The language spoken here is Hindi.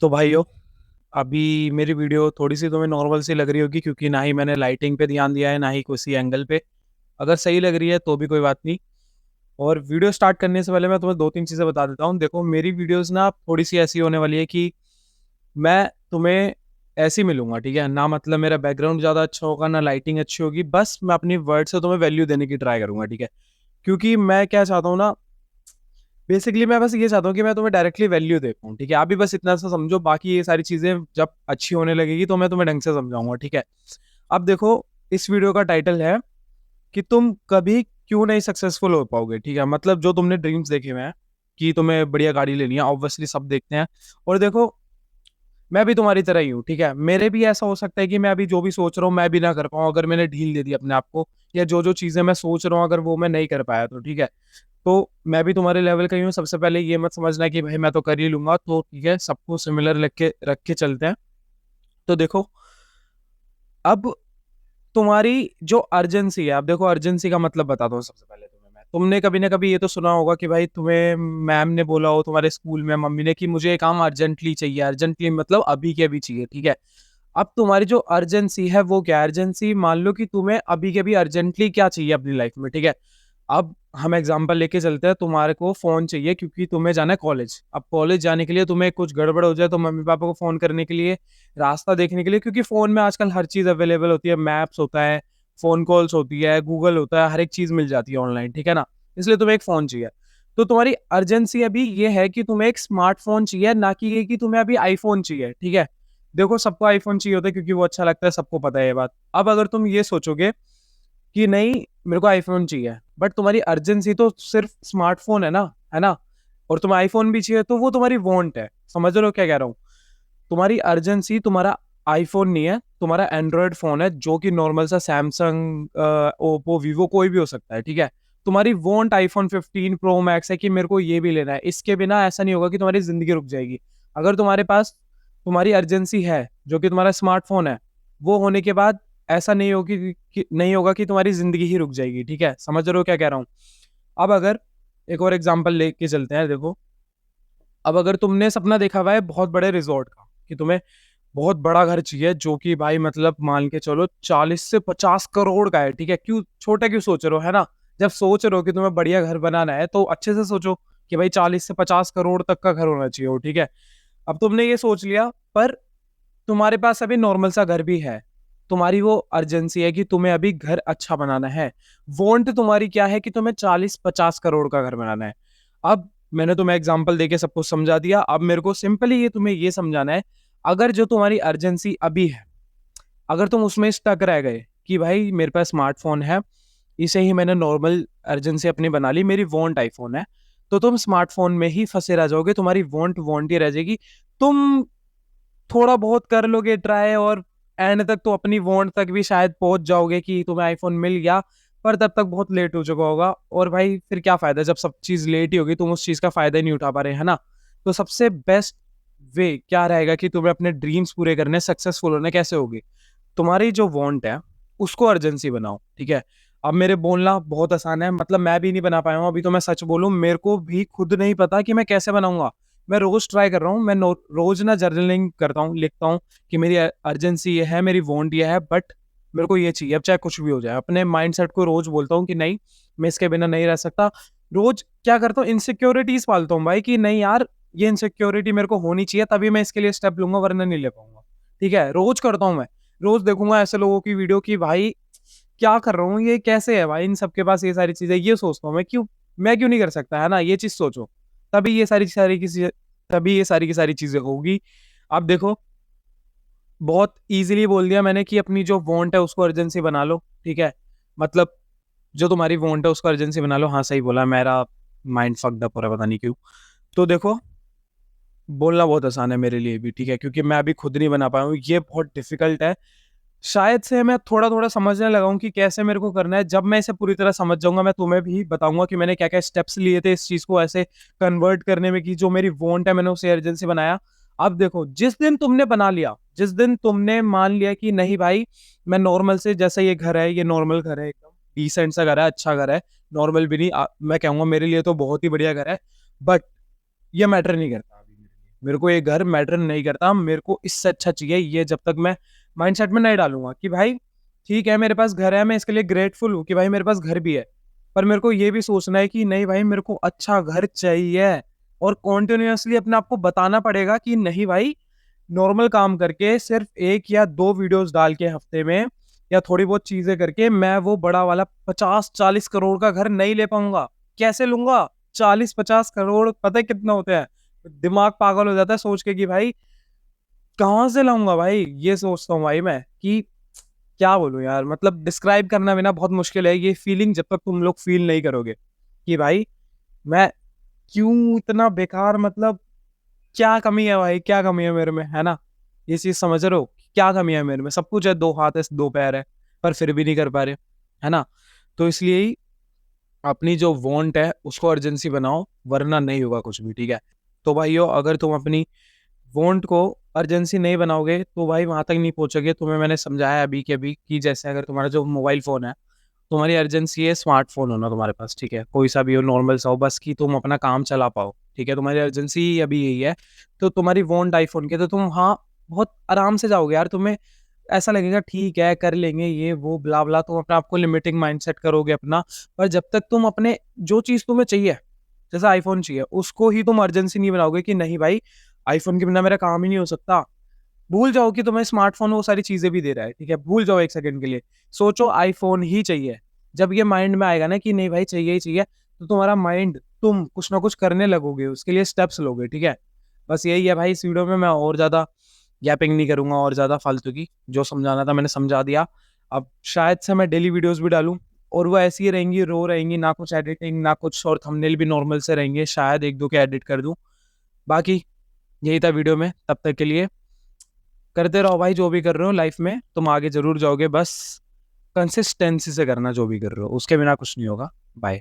तो भाइयों, अभी मेरी वीडियो थोड़ी सी तुम्हें नॉर्मल सी लग रही होगी क्योंकि ना ही मैंने लाइटिंग पे ध्यान दिया है ना ही किसी एंगल पे। अगर सही लग रही है तो भी कोई बात नहीं। और वीडियो स्टार्ट करने से पहले मैं तुम्हें दो तीन चीज़ें बता देता हूँ। देखो, मेरी वीडियोस ना थोड़ी सी ऐसी होने वाली है कि मैं तुम्हें ऐसी मिलूंगा, ठीक है ना। मतलब मेरा बैकग्राउंड ज़्यादा अच्छा होगा ना लाइटिंग अच्छी होगी, बस मैं अपनी वर्ड से तुम्हें वैल्यू देने की ट्राई करूंगा, ठीक है। क्योंकि मैं क्या चाहता हूँ ना, बेसिकली मैं बस ये चाहता हूँ कि मैं तुम्हें डायरेक्टली वैल्यू दे पाऊँ, ठीक है। अभी बस इतना सा समझो, बाकी ये सारी चीजें जब अच्छी होने लगेगी तो मैं तुम्हें ढंग से समझाऊंगा, ठीक है। अब देखो, इस वीडियो का टाइटल है कि तुम कभी क्यों नहीं सक्सेसफुल हो पाओगे, ठीक है। मतलब जो तुमने ड्रीम्स देखे हुए हैं कि तुम्हें बढ़िया गाड़ी लेनी है, ऑब्वियसली सब देखते हैं। और देखो, मैं भी तुम्हारी तरह ही हूँ, ठीक है। मेरे भी ऐसा हो सकता है कि मैं अभी जो भी सोच रहा हूँ मैं भी ना कर पाऊँ, अगर मैंने ढील दे दी अपने आप को, या जो जो चीजें मैं सोच रहा हूँ अगर वो मैं नहीं कर पाया तो, ठीक है। तो मैं भी तुम्हारे लेवल का ही हूँ। सबसे पहले ये मत समझना कि भाई मैं तो कर ही लूंगा, तो ठीक है, सबको सिमिलर रख के चलते हैं। तो देखो, अब तुम्हारी जो अर्जेंसी है, अब देखो अर्जेंसी का मतलब बताता हूँ सबसे पहले तुम्हें मैं। तुमने कभी ना कभी ये तो सुना होगा कि भाई तुम्हें मैम ने बोला हो तुम्हारे स्कूल में, मम्मी ने, कि मुझे ये काम अर्जेंटली चाहिए। अर्जेंटली मतलब अभी के अभी चाहिए, ठीक है। अब तुम्हारी जो अर्जेंसी है वो क्या है? अर्जेंसी मान लो कि तुम्हें अभी के अभी अर्जेंटली क्या चाहिए अपनी लाइफ में, ठीक है। अब हम एग्जांपल लेके चलते हैं, तुम्हारे को फोन चाहिए क्योंकि तुम्हें जाना है कॉलेज। अब कॉलेज जाने के लिए तुम्हें कुछ गड़बड़ हो जाए तो मम्मी पापा को फोन करने के लिए, रास्ता देखने के लिए, क्योंकि फोन में आजकल हर चीज अवेलेबल होती है, मैप्स होता है, फोन कॉल्स होती है, गूगल होता है, हर एक चीज मिल जाती है ऑनलाइन, ठीक है ना। इसलिए तुम्हें एक फोन चाहिए। तो तुम्हारी अर्जेंसी अभी ये है कि तुम्हें एक स्मार्टफोन चाहिए, ना कि ये कि तुम्हें अभी आईफोन चाहिए, ठीक है। देखो, सबको आईफोन चाहिए होता है क्योंकि वो अच्छा लगता है, सबको पता है ये बात। अब अगर तुम ये सोचोगे कि नहीं, मेरे को आईफोन चाहिए, बट तुम्हारी अर्जेंसी तो सिर्फ स्मार्टफोन है ना, है ना, और तुम्हें आईफोन भी चाहिए, तो वो तुम्हारी वांट है। समझ रहे हो क्या कह रहा हूँ? तुम्हारी अर्जेंसी तुम्हारा आईफोन नहीं है, तुम्हारा एंड्रॉयड फोन है, जो कि नॉर्मल सा सैमसंग, ओप्पो, वीवो कोई भी हो सकता है, ठीक है। तुम्हारी वांट आईफोन 15 प्रो मैक्स है कि मेरे को ये भी लेना है। इसके बिना ऐसा नहीं होगा कि तुम्हारी जिंदगी रुक जाएगी। अगर तुम्हारे पास तुम्हारी अर्जेंसी है जो कि तुम्हारा स्मार्टफोन है, वो होने के बाद ऐसा नहीं होगी नहीं होगा कि तुम्हारी जिंदगी ही रुक जाएगी, ठीक है। समझ रहे हो क्या कह रहा हूँ? अब अगर एक और एग्जांपल लेके चलते हैं, देखो, अब अगर तुमने सपना देखा हुआ है बहुत बड़े रिजॉर्ट का, कि तुम्हें बहुत बड़ा घर चाहिए जो कि भाई मतलब मान के चलो 40 से 50 करोड़ का है, ठीक है। क्यों छोटा क्यों सोच रहे हो, है ना। जब सोच रहे हो कि तुम्हें बढ़िया घर बनाना है तो अच्छे से सोचो कि भाई 40 से 50 करोड़ तक का घर होना चाहिए वो, ठीक है। अब तुमने ये सोच लिया, पर तुम्हारे पास अभी नॉर्मल सा घर भी है। तुम्हारी वो अर्जेंसी है कि तुम्हें अभी घर अच्छा बनाना है। वॉन्ट तुम्हारी क्या है कि तुम्हें 40 50 करोड़ का घर बनाना है। अब मैंने तुम्हें एग्जांपल देके सब कुछ समझा दिया। अब मेरे को सिंपली ये तुम्हें ये समझाना है, अगर जो तुम्हारी अर्जेंसी अभी है, अगर तुम उसमें स्टक रह गए कि भाई मेरे पास स्मार्टफोन है, इसे ही मैंने नॉर्मल अर्जेंसी अपनी बना ली, मेरी वॉन्ट आईफोन है, तो तुम स्मार्टफोन में ही फंसे रह जाओगे। तुम्हारी वॉन्ट वॉन्ट ही रह जाएगी। तुम थोड़ा बहुत कर लोगे ट्राई, और एंड तक तो अपनी वांट तक भी शायद पहुंच जाओगे कि तुम्हें आईफोन मिल गया, पर तब तक बहुत लेट हो चुका होगा। और भाई फिर क्या फायदा, जब सब चीज लेट ही होगी, तुम उस चीज का फायदा ही नहीं उठा पा रहे, है ना। तो सबसे बेस्ट वे क्या रहेगा कि तुम्हें अपने ड्रीम्स पूरे करने, सक्सेसफुल होने कैसे होगी? तुम्हारी जो वांट है उसको अर्जेंसी बनाओ, ठीक है। अब मेरे बोलना बहुत आसान है, मतलब मैं भी नहीं बना पाया हूँ अभी, तो मैं सच बोलूं मेरे को भी खुद नहीं पता कि मैं कैसे बनाऊंगा। मैं रोज ट्राई कर रहा हूँ, मैं रोज ना जर्नलिंग करता हूँ, लिखता हूँ कि मेरी अर्जेंसी ये है, मेरी वांट ये है, बट मेरे को ये चाहिए, अब चाहे कुछ भी हो जाए। अपने माइंडसेट को रोज बोलता हूँ कि नहीं, मैं इसके बिना नहीं रह सकता। रोज क्या करता हूँ, इनसिक्योरिटीज पालता हूँ भाई, कि नहीं यार, ये इनसिक्योरिटी मेरे को होनी चाहिए तभी मैं इसके लिए स्टेप लूंगा, वरना नहीं ले पाऊंगा, ठीक है। रोज करता हूँ मैं। रोज देखूंगा ऐसे लोगों की वीडियो की भाई क्या कर रहा हूँ, ये कैसे है भाई, इन सबके पास ये सारी चीजें, ये सोचता हूँ मैं क्यों नहीं कर सकता, है ना। ये चीज सोचो, तभी ये सारी की सारी चीजें होगी। अब देखो, बहुत इजीली बोल दिया मैंने कि अपनी जो वांट है उसको अर्जेंसी बना लो, ठीक है। मतलब जो तुम्हारी वांट है उसको अर्जेंसी बना लो। हाँ, सही बोला, मेरा माइंड फक्ड अप हो रहा है, पता नहीं क्यों। तो देखो, बोलना बहुत आसान है मेरे लिए भी, ठीक है, क्योंकि मैं अभी खुद नहीं बना पाया हूँ, ये बहुत डिफिकल्ट है। शायद से मैं थोड़ा थोड़ा समझने लगा हूँ कि कैसे मेरे को करना है। जब मैं इसे पूरी तरह समझ जाऊंगा मैं तुम्हें भी बताऊंगा कि मैंने क्या क्या स्टेप्स लिए थे इस चीज को ऐसे कन्वर्ट करने में, कि जो मेरी वांट है मैंने उसे अर्जेंसी बनाया। अब देखो, जिस दिन तुमने बना लिया, जिस दिन तुमने मान लिया कि नहीं भाई, मैं नॉर्मल से, जैसा ये घर है, ये नॉर्मल घर है, एकदम डिसेंट सा घर है, अच्छा घर है, नॉर्मल भी नहीं, मैं कहूंगा मेरे लिए तो बहुत ही बढ़िया घर है, बट ये मैटर नहीं करता अभी मेरे लिए। मेरे को ये घर मैटर नहीं करता, मेरे को इससे अच्छा चाहिए ये, जब तक मैं माइंडसेट में नहीं डालूँगा कि भाई ठीक है मेरे पास घर है, मैं इसके लिए ग्रेटफुल हूँ कि भाई मेरे पास घर भी है। पर मेरे को ये भी सोचना है कि नहीं भाई मेरे को अच्छा घर चाहिए, और कंटीन्यूअसली अपने आप को बताना पड़ेगा कि नहीं भाई, नॉर्मल काम करके सिर्फ 1 या 2 वीडियोस डाल के हफ्ते में या थोड़ी बहुत चीजें करके मैं वो बड़ा वाला 50-40 करोड़ का घर नहीं ले पाऊंगा। कैसे लूंगा? 40-50 करोड़ पता है कितना होता है? दिमाग पागल हो जाता है सोच के कि भाई कहाँ से लाऊंगा भाई, ये सोचता हूँ भाई मैं कि क्या बोलूं यार, मतलब डिस्क्राइब करना भी ना बहुत मुश्किल है ये फीलिंग, जब तक तुम लोग फील नहीं करोगे कि भाई मैं क्यों इतना बेकार, मतलब क्या कमी है भाई, क्या कमी है मेरे में, है ना? ये चीज समझ रहे हो? क्या कमी है मेरे में? सब कुछ है, 2 हाथ है, 2 पैर है, पर फिर भी नहीं कर पा रहे, है ना? तो इसलिए ही अपनी जो वांट है उसको अर्जेंसी बनाओ, वरना नहीं होगा कुछ भी, ठीक है? तो भाइयों, अगर तुम अपनी वांट को अर्जेंसी नहीं बनाओगे तो भाई वहां तक नहीं पहुंचोगे। तुम्हें मैंने समझाया अभी के अभी कि जैसे अगर तुम्हारा जो मोबाइल फोन है, तुम्हारी अर्जेंसी है स्मार्टफोन होना तुम्हारे पास, ठीक है? कोई सा भी हो, नॉर्मल सा हो, बस कि तुम अपना काम चला पाओ, ठीक है? तुम्हारी अर्जेंसी अभी यही है। तो तुम्हारी वांट आईफोन के, तो तुम हाँ बहुत आराम से जाओगे यार, तुम्हें ऐसा लगेगा ठीक है कर लेंगे ये वो ब्ला ब्ला, तुम अपने आप को लिमिटिंग माइंडसेट करोगे अपना। पर जब तक तुम अपने जो चीज तुम्हें चाहिए, जैसे आईफोन चाहिए, उसको ही तुम अर्जेंसी नहीं बनाओगे कि नहीं भाई आईफोन के बिना मेरा काम ही नहीं हो सकता, भूल जाओ कि तुम्हें स्मार्टफोन वो सारी चीजें भी दे रहा है, ठीक है? भूल जाओ एक सेकंड के लिए, सोचो आईफोन ही चाहिए। जब ये माइंड में आएगा ना कि नहीं भाई चाहिए ही चाहिए, तो तुम्हारा माइंड, तुम कुछ ना कुछ करने लगोगे, उसके लिए स्टेप्स लोगे, ठीक है? बस यही है भाई, इस वीडियो में मैं और ज्यादा गैपिंग नहीं करूंगा और ज्यादा फालतू की, जो समझाना था मैंने समझा दिया। अब शायद से मैं डेली वीडियोस भी डालूं, और वो ऐसी ही रहेंगी, रो रहेंगी, ना कुछ एडिटिंग ना कुछ, और थंबनेल भी नॉर्मल से रहेंगे, शायद 1-2 के एडिट कर दूं। बाकी यही था वीडियो में, तब तक के लिए करते रहो भाई, जो भी कर रहे हो लाइफ में तुम आगे जरूर जाओगे, बस कंसिस्टेंसी से करना जो भी कर रहे हो, उसके बिना कुछ नहीं होगा। बाय।